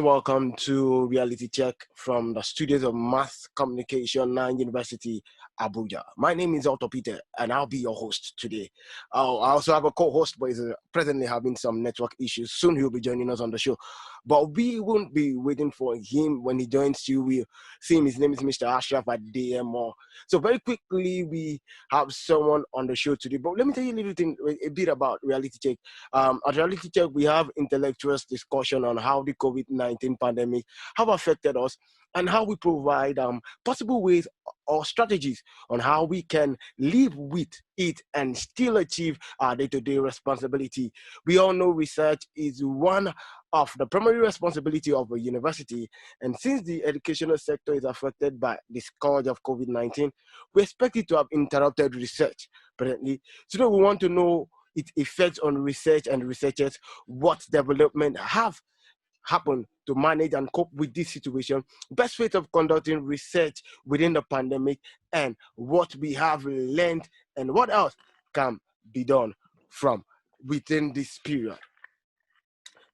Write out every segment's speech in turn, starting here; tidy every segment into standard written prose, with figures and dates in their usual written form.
welcome to Reality Check from the studios of Mass Communication 9 University, Abuja. My name is Otto Peter, and I'll be your host today. I also have a co-host, but he's presently having some network issues. Soon he'll be joining us on the show. But we won't be waiting for him. When he joins you, we'll see him. His name is Mr. Ashraf Adeyemo. So very quickly, we have someone on the show today. But let me tell you a bit about Reality Check. At Reality Check, we have intellectual discussion on how the COVID-19 pandemic have affected us and how we provide possible ways or strategies on how we can live with it and still achieve our day-to-day responsibility. We all know research is one of the primary responsibility of a university, and since the educational sector is affected by the scourge of COVID-19, we expect it to have interrupted research presently. Today we want to know its effects on research and researchers, what development have happened to manage and cope with this situation, best ways of conducting research within the pandemic, and what we have learned and what else can be done from within this period.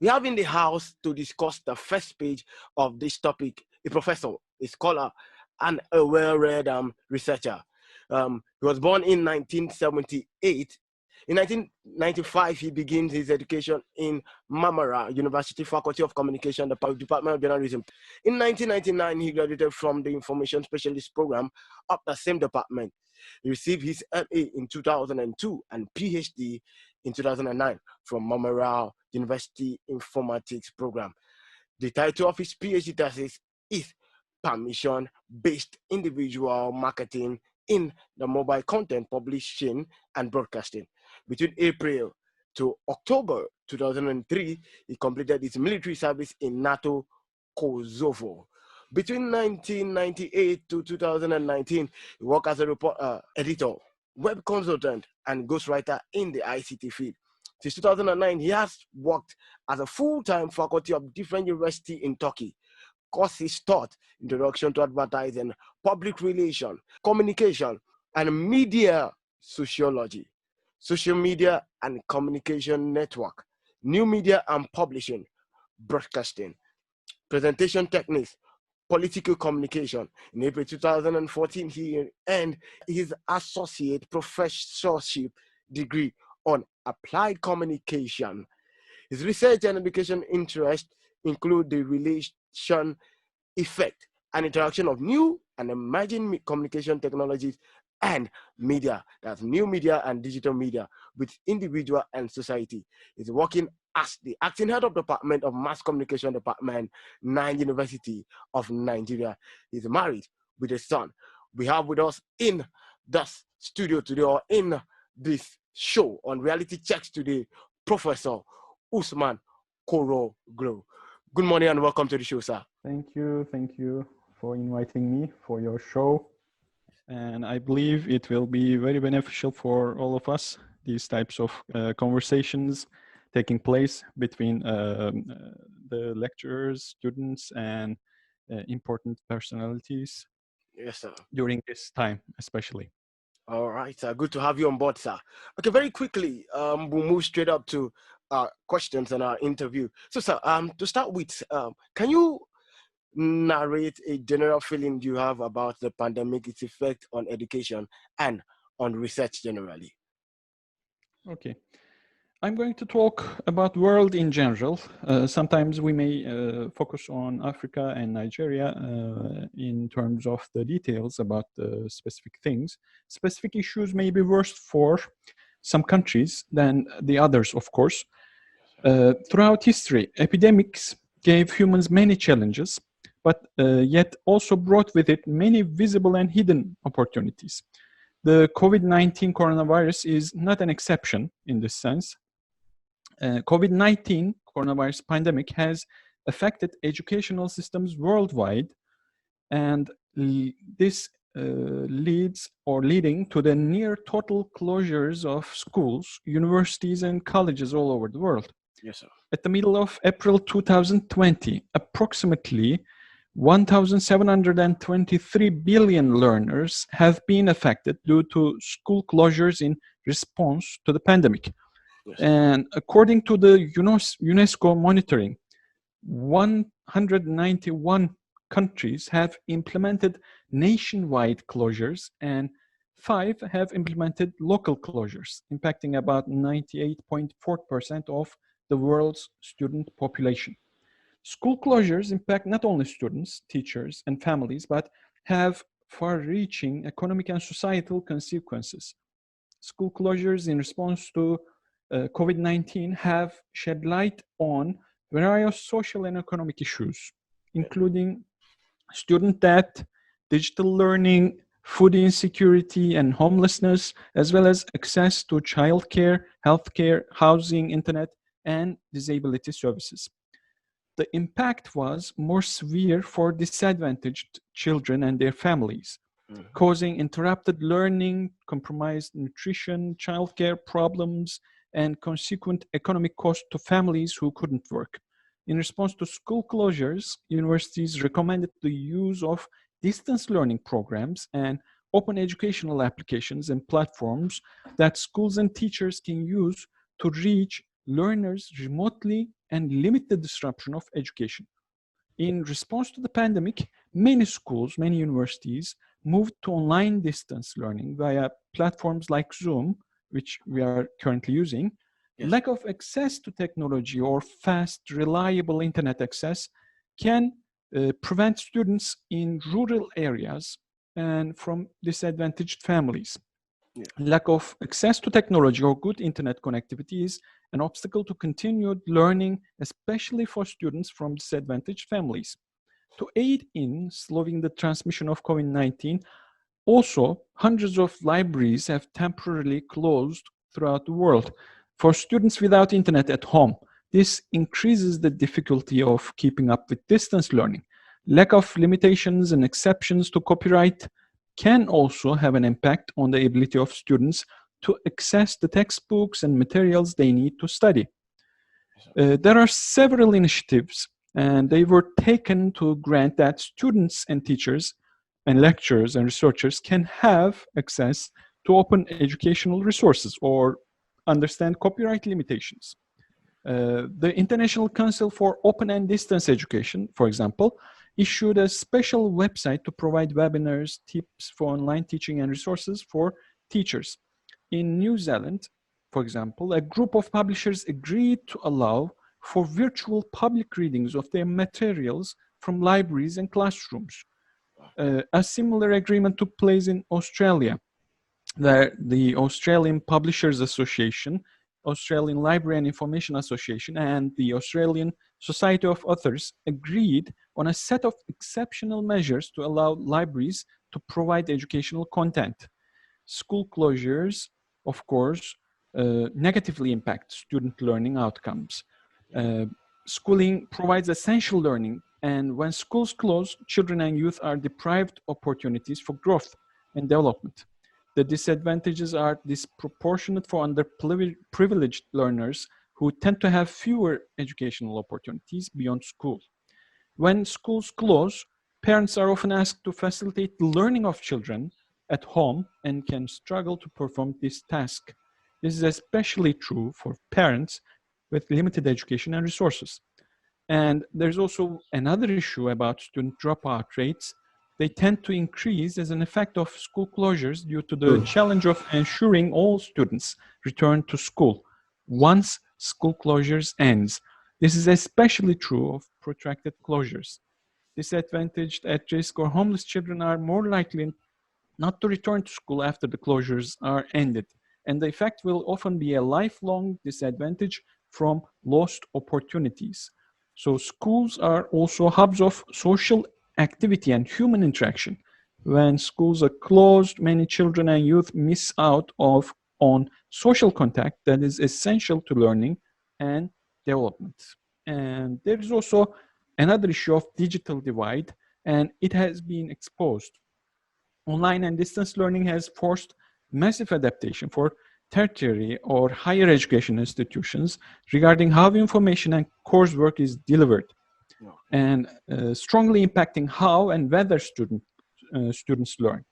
We have in the house to discuss the first page of this topic a professor, a scholar, and a well-read researcher. He was born in 1978. In 1995, he began his education in Marmara University Faculty of Communication, the Department of Journalism. In 1999, he graduated from the Information Specialist Program of the same department. He received his MA in 2002 and PhD in 2009 from Marmara University Informatics Program. The title of his PhD thesis is Permission-Based Individual Marketing in the Mobile Content Publishing and Broadcasting. Between April to October 2003, he completed his military service in NATO, Kosovo. Between 1998 to 2019, he worked as a editor, web consultant, and ghostwriter in the ICT field. Since 2009, he has worked as a full-time faculty of different universities in Turkey. Courses taught Introduction to Advertising, Public Relations, Communication, and Media Sociology, Social Media and Communication Network, New Media and Publishing, Broadcasting, Presentation Techniques, Political Communication. In April 2014, he earned his associate professorship degree on applied communication. His research and education interests include the relation, effect, and interaction of new and emerging communication technologies and media, that's new media and digital media, with individual and society. He's working as the acting head of Department of Mass Communication Department, 9 University of Nigeria. He's married with a son. We have with us in the studio today, or in this show on Reality Checks today, Professor Osman Koroglu. Good morning and welcome to the show, sir. Thank you for inviting me for your show. And I believe it will be very beneficial for all of us, these types of conversations taking place between the lecturers, students, and important personalities. Yes, sir. During this time, especially. All right, sir. Good to have you on board, sir. Okay, very quickly, we'll move straight up to our questions and our interview. So, sir, to start with, can you narrate a general feeling you have about the pandemic, its effect on education and on research generally? Okay. I'm going to talk about world in general. Sometimes we may focus on Africa and Nigeria in terms of the details about the specific things. Specific issues may be worse for some countries than the others, of course. Throughout history, epidemics gave humans many challenges, but yet also brought with it many visible and hidden opportunities. The COVID-19 coronavirus is not an exception in this sense. COVID-19 coronavirus pandemic has affected educational systems worldwide, and this leading to the near total closures of schools, universities, and colleges all over the world. Yes, sir. At the middle of April 2020, approximately 1,723 billion learners have been affected due to school closures in response to the pandemic. Yes. And according to the UNESCO monitoring, 191 countries have implemented nationwide closures, and 5 have implemented local closures, impacting about 98.4% of the world's student population. School closures impact not only students, teachers, and families, but have far-reaching economic and societal consequences. School closures in response to COVID-19 have shed light on various social and economic issues, including student debt, digital learning, food insecurity and homelessness, as well as access to childcare, healthcare, housing, internet, and disability services. The impact was more severe for disadvantaged children and their families, causing interrupted learning, compromised nutrition, childcare problems, and consequent economic cost to families who couldn't work. In response to school closures, universities recommended the use of distance learning programs and open educational applications and platforms that schools and teachers can use to reach learners remotely and limit the disruption of education. In response to the pandemic, many schools, many universities moved to online distance learning via platforms like Zoom, which we are currently using. Yes. Lack of access to technology or fast, reliable internet access can prevent students in rural areas and from disadvantaged families. Yeah. Lack of access to technology or good internet connectivity is an obstacle to continued learning, especially for students from disadvantaged families. To aid in slowing the transmission of COVID-19, also, hundreds of libraries have temporarily closed throughout the world. For students without internet at home, this increases the difficulty of keeping up with distance learning. Lack of limitations and exceptions to copyright can also have an impact on the ability of students to access the textbooks and materials they need to study. There are several initiatives, and they were taken to grant that students and teachers and lecturers and researchers can have access to open educational resources or understand copyright limitations. The International Council for Open and Distance Education, for example, issued a special website to provide webinars, tips for online teaching and resources for teachers. In New Zealand, for example, a group of publishers agreed to allow for virtual public readings of their materials from libraries and classrooms. A similar agreement took place in Australia, where the Australian Publishers Association, Australian Library and Information Association, and the Australian Society of Authors agreed on a set of exceptional measures to allow libraries to provide educational content. School closures, of course, negatively impact student learning outcomes. Schooling provides essential learning, and when schools close, children and youth are deprived opportunities for growth and development. The disadvantages are disproportionate for underprivileged learners who tend to have fewer educational opportunities beyond school. When schools close, parents are often asked to facilitate the learning of children at home and can struggle to perform this task. This is especially true for parents with limited education and resources. And there's also another issue about student dropout rates. They tend to increase as an effect of school closures due to the challenge of ensuring all students return to school once school closures ends. This is especially true of protracted closures. Disadvantaged, at-risk, or homeless children are more likely not to return to school after the closures are ended, and the effect will often be a lifelong disadvantage from lost opportunities. So schools are also hubs of social activity and human interaction. When schools are closed, many children and youth miss out on social contact that is essential to learning and development. And there is also another issue of digital divide, and it has been exposed. Online and distance learning has forced massive adaptation for tertiary or higher education institutions regarding how information and coursework is delivered, and strongly impacting how and whether students learn.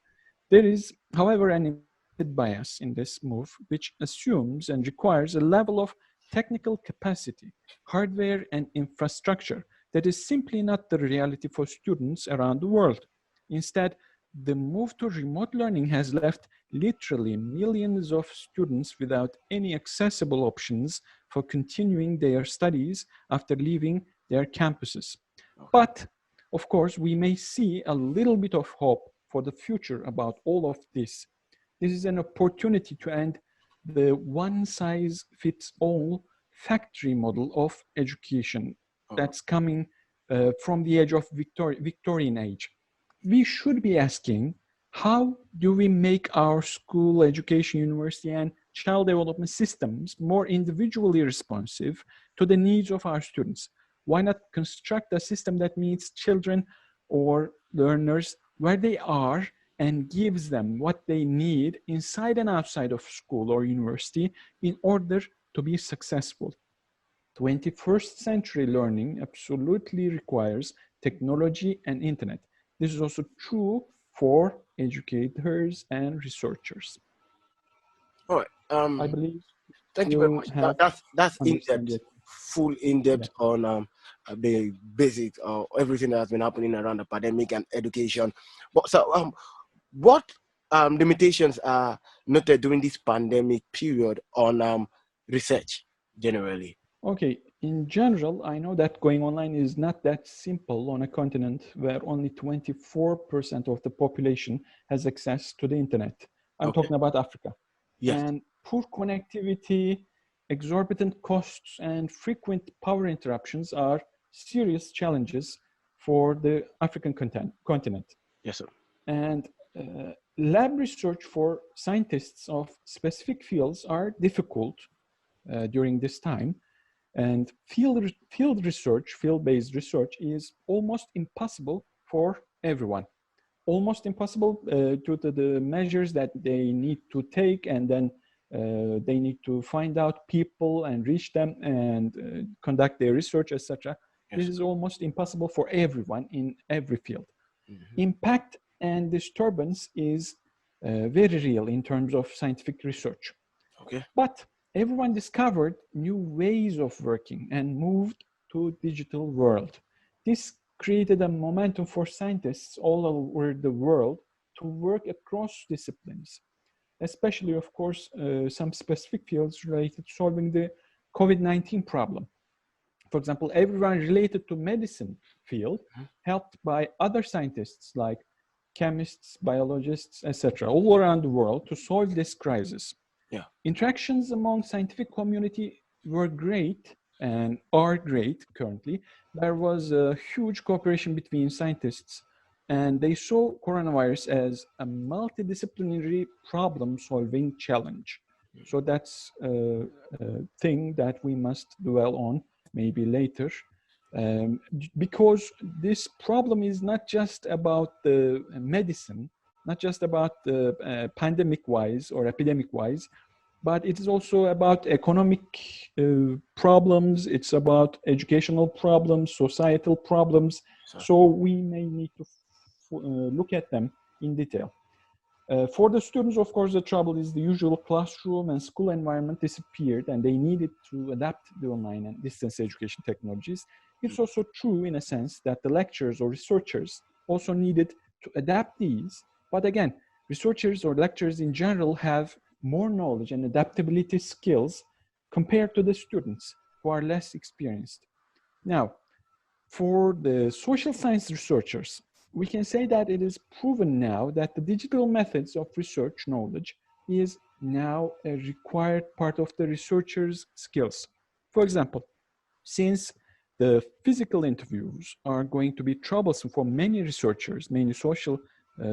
There is, however, an implicit bias in this move, which assumes and requires a level of technical capacity, hardware, and infrastructure that is simply not the reality for students around the world. Instead, the move to remote learning has left literally millions of students without any accessible options for continuing their studies after leaving their campuses. Okay. But, of course, we may see a little bit of hope for the future about all of this. This is an opportunity to end the one-size-fits-all factory model of education that's coming from the age of Victorian age. We should be asking, how do we make our school, education, university, and child development systems more individually responsive to the needs of our students? Why not construct a system that meets children or learners where they are and gives them what they need inside and outside of school or university in order to be successful? 21st century learning absolutely requires technology and internet. This is also true for educators and researchers. All right. I believe Thank you very you much. have That's in understand depth, it. full in depth Yeah. on the basics of everything that has been happening around the pandemic and education. But so what limitations are noted during this pandemic period on research generally? Okay, in general, I know that going online is not that simple on a continent where only 24% of the population has access to the internet. I'm Okay. talking about Africa. Yes. And poor connectivity, exorbitant costs, and frequent power interruptions are serious challenges for the African continent. Yes, sir. And lab research for scientists of specific fields are difficult during this time. And field-based research is almost impossible for everyone. Almost impossible due to the measures that they need to take, and then they need to find out people and reach them and conduct their research, etc. Yes, This sir. is almost impossible for everyone in every field. Mm-hmm. Impact and disturbance is very real in terms of scientific research. Okay. But everyone discovered new ways of working and moved to digital world. This created a momentum for scientists all over the world to work across disciplines, especially, of course, some specific fields related to solving the COVID-19 problem. For example, everyone related to medicine field helped by other scientists like chemists, biologists, etc., all around the world to solve this crisis. Yeah. Interactions among scientific community were great and are great currently. There was a huge cooperation between scientists, and they saw coronavirus as a multidisciplinary problem-solving challenge. So that's a thing that we must dwell on maybe later. Because this problem is not just about the medicine, not just about the pandemic-wise or epidemic-wise, but it is also about economic problems, it's about educational problems, societal problems. So we may need to look at them in detail. For the students, of course, the trouble is the usual classroom and school environment disappeared, and they needed to adapt the online and distance education technologies. It's also true in a sense that the lecturers or researchers also needed to adapt these. But again, researchers or lecturers in general have more knowledge and adaptability skills compared to the students who are less experienced. Now, for the social science researchers, we can say that it is proven now that the digital methods of research knowledge is now a required part of the researcher's skills. For example, since the physical interviews are going to be troublesome for many researchers, many social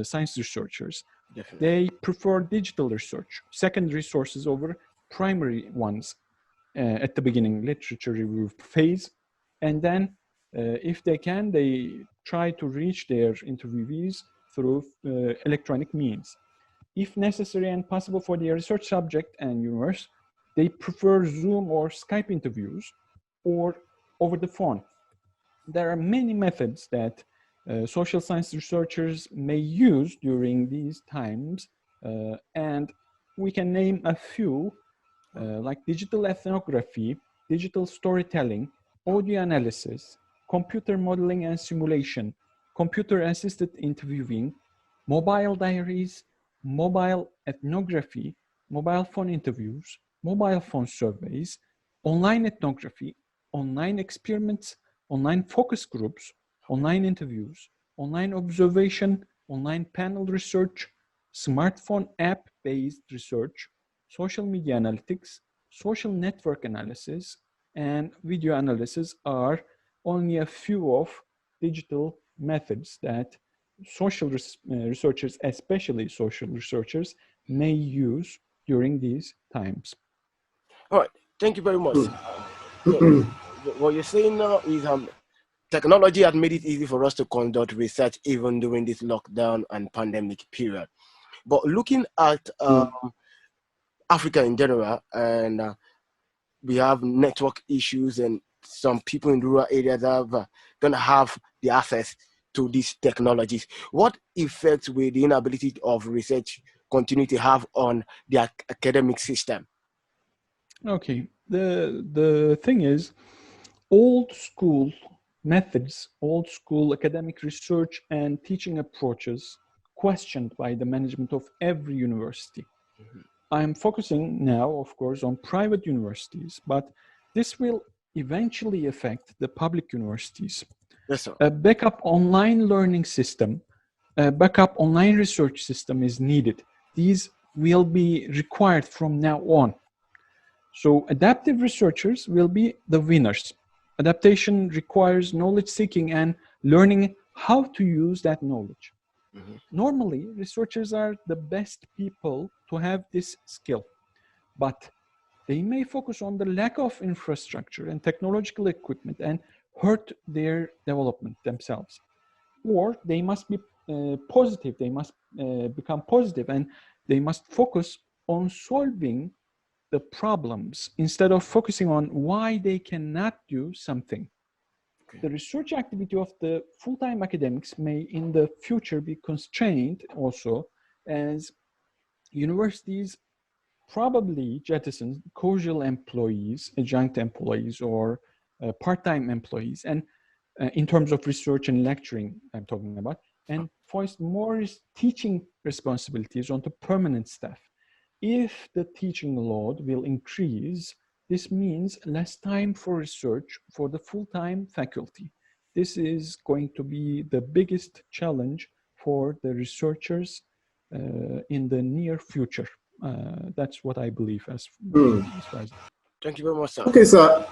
science researchers, Definitely. they prefer digital research, secondary sources over primary ones at the beginning, literature review phase. And then if they can, they try to reach their interviewees through electronic means. If necessary and possible for their research subject and universe, they prefer Zoom or Skype interviews or over the phone. There are many methods that social science researchers may use during these times, and we can name a few like digital ethnography, digital storytelling, audio analysis, computer modeling and simulation, computer-assisted interviewing, mobile diaries, mobile ethnography, mobile phone interviews, mobile phone surveys, online ethnography, online experiments, online focus groups, online interviews, online observation, online panel research, smartphone app-based research, social media analytics, social network analysis, and video analysis are only a few of digital methods that social researchers, especially social researchers, may use during these times. All right, thank you very much. So what you're saying now is technology has made it easy for us to conduct research even during this lockdown and pandemic period. But looking at Africa in general, and we have network issues, and some people in rural areas don't have the access to these technologies. What effects will the inability of research continue to have on the academic system? Okay, the thing is, old school methods, old school academic research and teaching approaches questioned by the management of every university. I'm focusing now, of course, on private universities, but this will eventually affect the public universities. Yes, sir. A backup online learning system, a backup online research system is needed. These will be required from now on. So adaptive researchers will be the winners. Adaptation requires knowledge seeking and learning how to use that knowledge. Normally, researchers are the best people to have this skill, but they may focus on the lack of infrastructure and technological equipment and hurt their development themselves. Or they must be positive, they must become positive, and they must focus on solving the problems instead of focusing on why they cannot do something. The research activity of the full-time academics may in the future be constrained also, as universities probably jettison casual employees, adjunct employees, or part-time employees, and in terms of research and lecturing I'm talking about, and foist more teaching responsibilities onto permanent staff. If the teaching load will increase, this means less time for research for the full-time faculty. This is going to be the biggest challenge for the researchers in the near future. That's what I believe as far as. Thank you very much, sir. Okay, sir.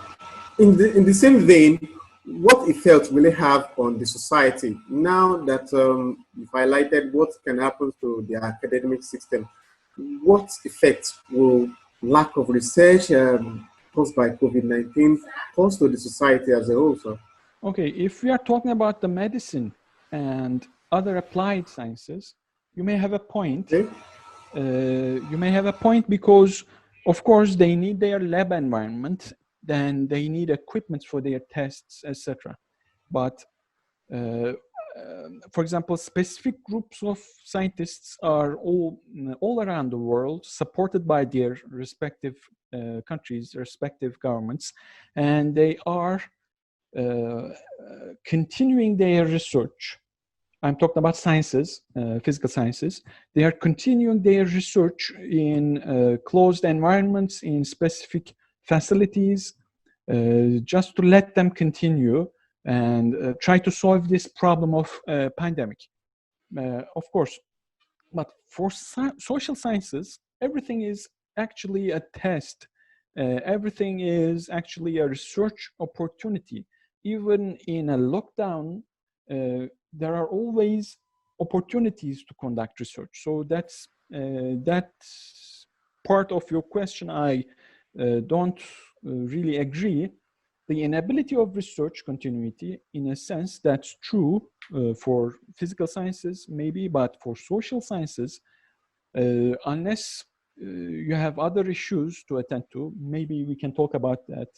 In the same vein, what effect will it have on the society now that you've highlighted what can happen to the academic system? What effect will lack of research caused by COVID-19 cause to the society as a whole, sir? Okay, if we are talking about the medicine and other applied sciences, you may have a point. Okay. You may have a point because, of course, they need their lab environment, then they need equipment for their tests, etc. But for example, specific groups of scientists are all around the world, supported by their respective countries, respective governments, and they are continuing their research. I'm talking about sciences, physical sciences. They are continuing their research in closed environments, in specific facilities, just to let them continue and try to solve this problem of pandemic. Of course, but for social sciences, everything is actually a test. Everything is actually a research opportunity. Even in a lockdown, there are always opportunities to conduct research. So that's part of your question. I don't really agree. The inability of research continuity, in a sense, that's true for physical sciences, maybe, but for social sciences, unless you have other issues to attend to, maybe we can talk about that.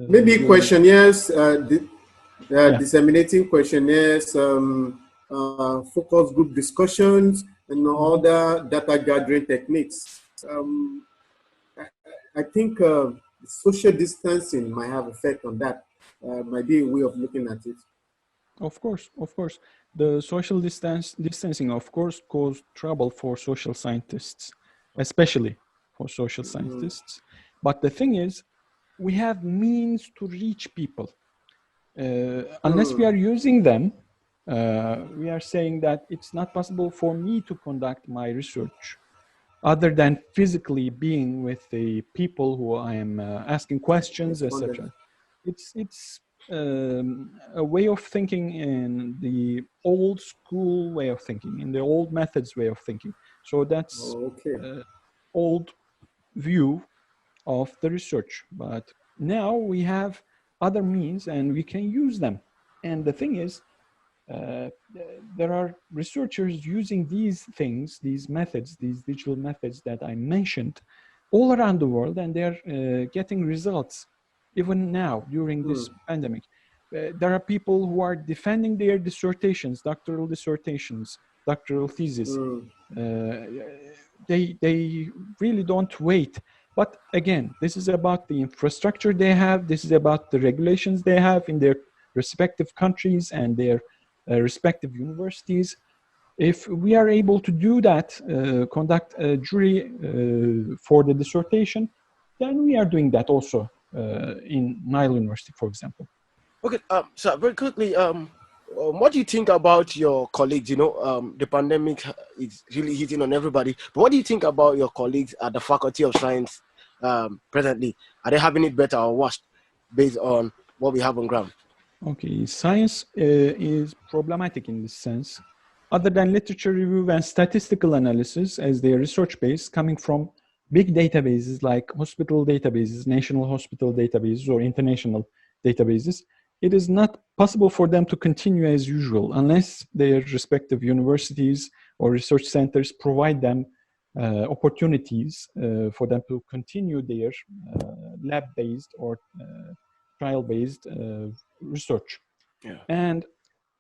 Maybe questionnaires, Yeah. disseminating questionnaires, focus group discussions, and other data gathering techniques. I think social distancing might have effect on that. might be a way of looking at it. Of course, of course. The social distancing, of course, caused trouble for social scientists, especially for social scientists. But the thing is, we have means to reach people. Unless we are using them, we are saying that it's not possible for me to conduct my research other than physically being with the people who I am asking questions, etc. It's a way of thinking in the old school way of thinking, in the old methods way of thinking. So that's old view of the research. But now we have other means and we can use them. And the thing is, there are researchers using these things, these methods, these digital methods that I mentioned all around the world, and they're getting results even now during this pandemic. There are people who are defending their dissertations, doctoral dissertations, doctoral thesis. They really don't wait. But again, this is about the infrastructure they have. This is about the regulations they have in their respective countries and their respective universities. If we are able to do that, conduct a jury for the dissertation, then we are doing that also in Nile University, for example. Okay, so very quickly, what do you think about your colleagues? You know, the pandemic is really hitting on everybody. But what do you think about your colleagues at the Faculty of Science presently? Are they having it better or worse based on what we have on ground? Okay, science is problematic in this sense. Other than literature review and statistical analysis as their research base coming from big databases like hospital databases, national hospital databases, or international databases, it is not possible for them to continue as usual unless their respective universities or research centers provide them opportunities for them to continue their lab-based or trial-based research. Yeah. And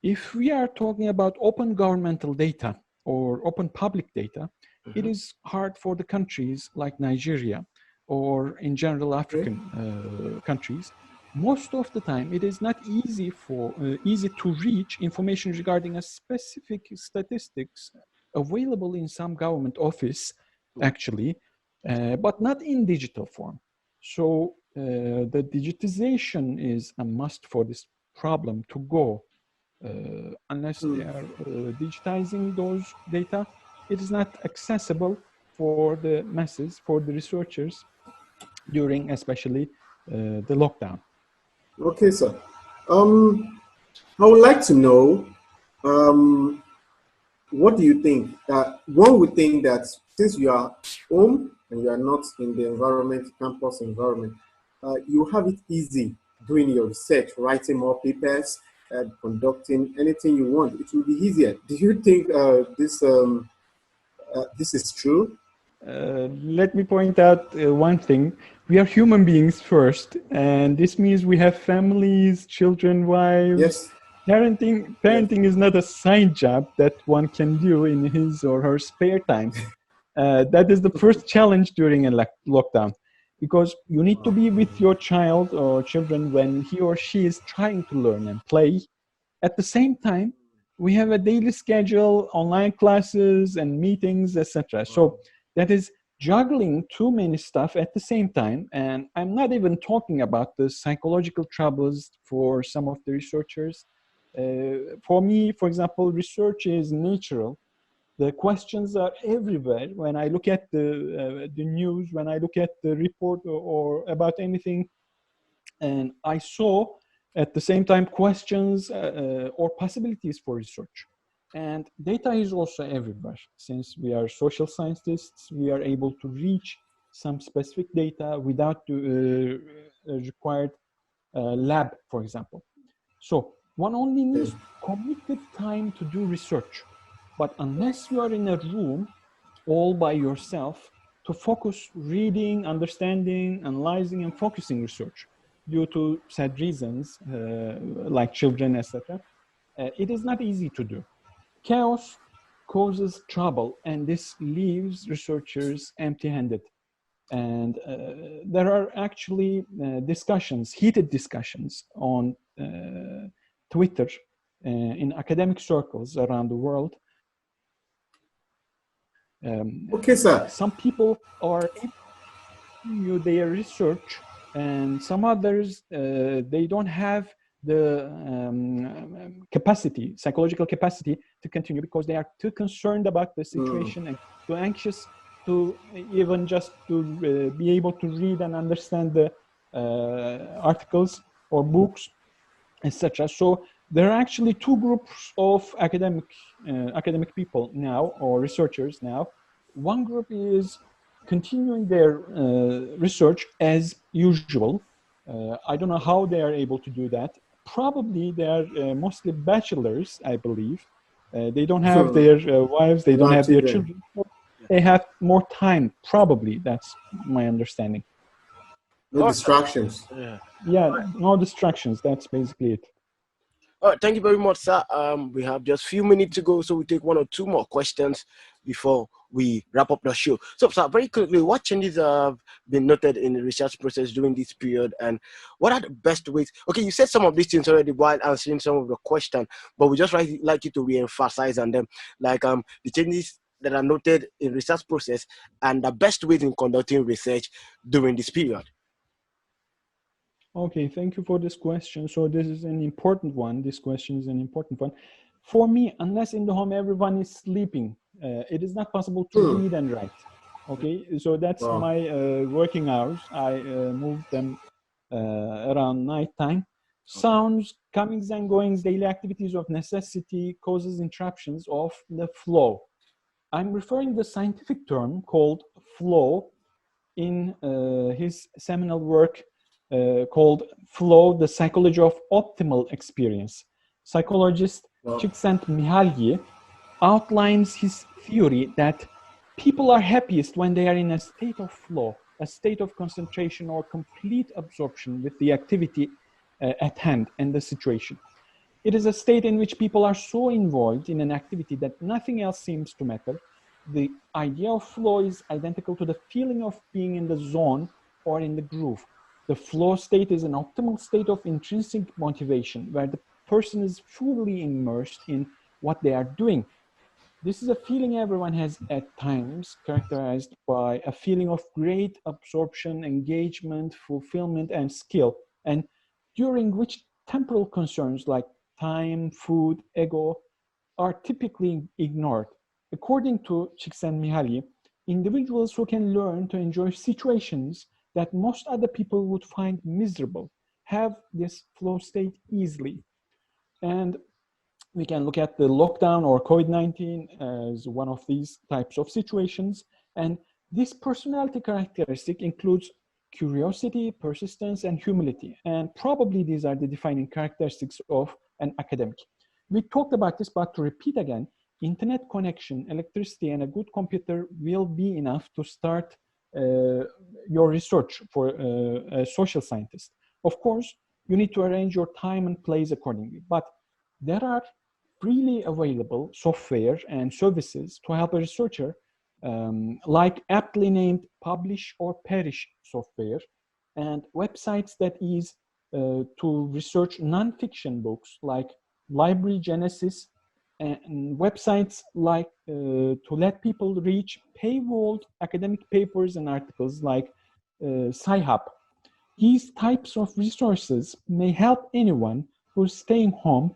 if we are talking about open governmental data or open public data, it is hard for the countries like Nigeria or in general African countries. Most of the time, it is not easy to reach information regarding a specific statistics available in some government office, actually, but not in digital form. So the digitization is a must for this problem to go. Unless they are digitizing those data, it is not accessible for the masses, for the researchers during especially the lockdown. Okay, sir. I would like to know, what do you think? One would think that since you are home and you are not in the environment, campus environment, you have it easy doing your research, writing more papers, conducting anything you want. It will be easier. Do you think this is true? Let me point out one thing. We are human beings first, and this means we have families, children, wives. Yes. Parenting is not a side job that one can do in his or her spare time. That is the first challenge during a lockdown, because you need to be with your child or children when he or she is trying to learn and play. At the same time, we have a daily schedule, online classes and meetings, etc. So that is juggling too many stuff at the same time. And I'm not even talking about the psychological troubles for some of the researchers. For me, for example, research is natural. The questions are everywhere. When I look at the news, when I look at the report or about anything, and I saw at the same time questions or possibilities for research. And data is also everywhere. Since we are social scientists, we are able to reach some specific data without the required lab, for example. So one only needs committed time to do research. But unless you are in a room all by yourself to focus reading, understanding, analyzing, and focusing research due to sad reasons like children, etc., it is not easy to do. Chaos causes trouble, and this leaves researchers empty-handed. And there are actually discussions, heated discussions on Twitter in academic circles around the world. Okay, sir. Some people are able to their research, and some others they don't have the capacity, psychological capacity to continue because they are too concerned about the situation and too anxious to even just to be able to read and understand the articles or books, etc. So there are actually two groups of academic people now, or researchers now. One group is continuing their research as usual. I don't know how they are able to do that. Probably they are mostly bachelors, I believe. They don't have their wives, they don't have their children. They have more time, probably. That's my understanding. No distractions. Yeah, no distractions. That's basically it. All right, thank you very much, sir. We have just a few minutes to go, so we take one or two more questions before we wrap up the show. So, sir, very quickly, what changes have been noted in the research process during this period, and what are the best ways? Okay, you said some of these things already while answering some of the questions, but we just like you to re-emphasize on them, like the changes that are noted in research process and the best ways in conducting research during this period. Okay, thank you for this question. So this is an important one. This question is an important one. For me, unless in the home everyone is sleeping, it is not possible to read and write. Okay, so that's my working hours. I move them around nighttime. Sounds, comings and goings, daily activities of necessity causes interruptions of the flow. I'm referring the scientific term called flow in his seminal work called Flow, the Psychology of Optimal Experience. Psychologist Csikszentmihalyi outlines his theory that people are happiest when they are in a state of flow, a state of concentration or complete absorption with the activity at hand and the situation. It is a state in which people are so involved in an activity that nothing else seems to matter. The idea of flow is identical to the feeling of being in the zone or in the groove. The flow state is an optimal state of intrinsic motivation where the person is fully immersed in what they are doing. This is a feeling everyone has at times, characterized by a feeling of great absorption, engagement, fulfillment, and skill, and during which temporal concerns like time, food, ego are typically ignored. According to Csikszentmihalyi, individuals who can learn to enjoy situations that most other people would find miserable have this flow state easily. And we can look at the lockdown or COVID-19 as one of these types of situations. And this personality characteristic includes curiosity, persistence, and humility. And probably these are the defining characteristics of an academic. We talked about this, but to repeat again, internet connection, electricity, and a good computer will be enough to start your research for a social scientist. Of course, you need to arrange your time and place accordingly, but there are freely available software and services to help a researcher, like aptly named Publish or Perish software, and websites that is to research nonfiction books like Library Genesis, and websites like to let people reach paywalled academic papers and articles like Sci-Hub. These types of resources may help anyone who's staying home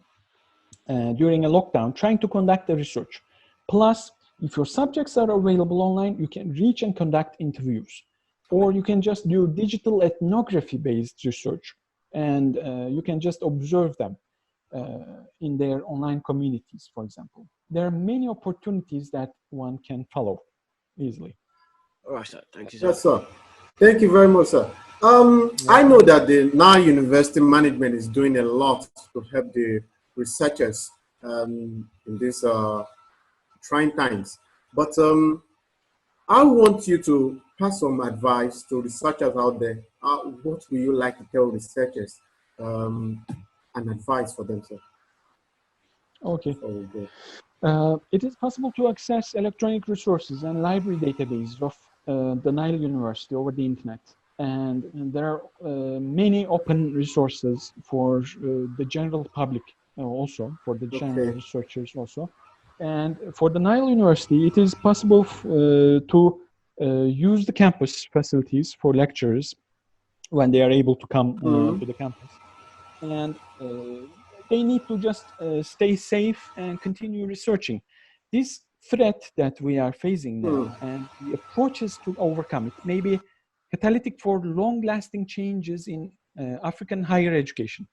during a lockdown trying to conduct the research. Plus, if your subjects are available online, you can reach and conduct interviews. Or you can just do digital ethnography-based research, and you can just observe them in their online communities, for example. There are many opportunities that one can follow easily. All right, sir. Thank you, sir. Yes, sir. Thank you very much, sir. I know that the now university management is doing a lot to help the researchers in these trying times. But I want you to pass some advice to researchers out there. What would you like to tell researchers and advice for them, sir? Okay. It is possible to access electronic resources and library databases of the Nile University over the internet. And there are many open resources for the general public also, for the general researchers also. And for the Nile University, it is possible to use the campus facilities for lecturers when they are able to come to the campus. And they need to just stay safe and continue researching. This threat that we are facing now and the approaches to overcome it may be catalytic for long-lasting changes in African higher education.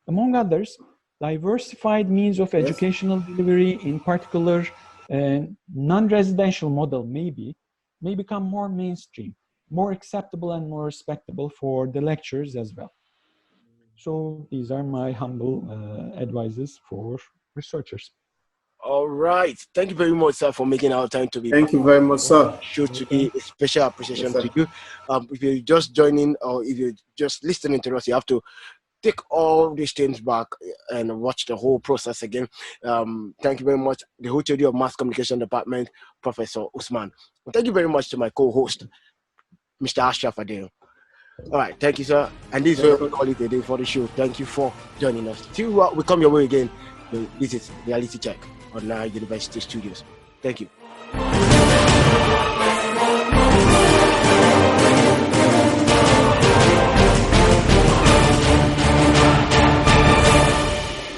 Among others, diversified means of educational delivery, in particular non-residential model may become more mainstream, more acceptable and more respectable for the lecturers as well. So these are my humble advices for researchers. All right. Thank you very much, sir, for making our time to be. Thank you very much, sir. Show today a special appreciation to you. If you're just joining or if you're just listening to us, you have to take all these things back and watch the whole process again. Thank you very much, the HOD of Mass Communication Department, Professor Osman. Thank you very much to my co-host, Mr. Ashraf Adele. All right, thank you, sir. And this is where we call it a day for the show. Thank you for joining us. Till we come your way again, this is Reality Check on our University Studios. Thank you.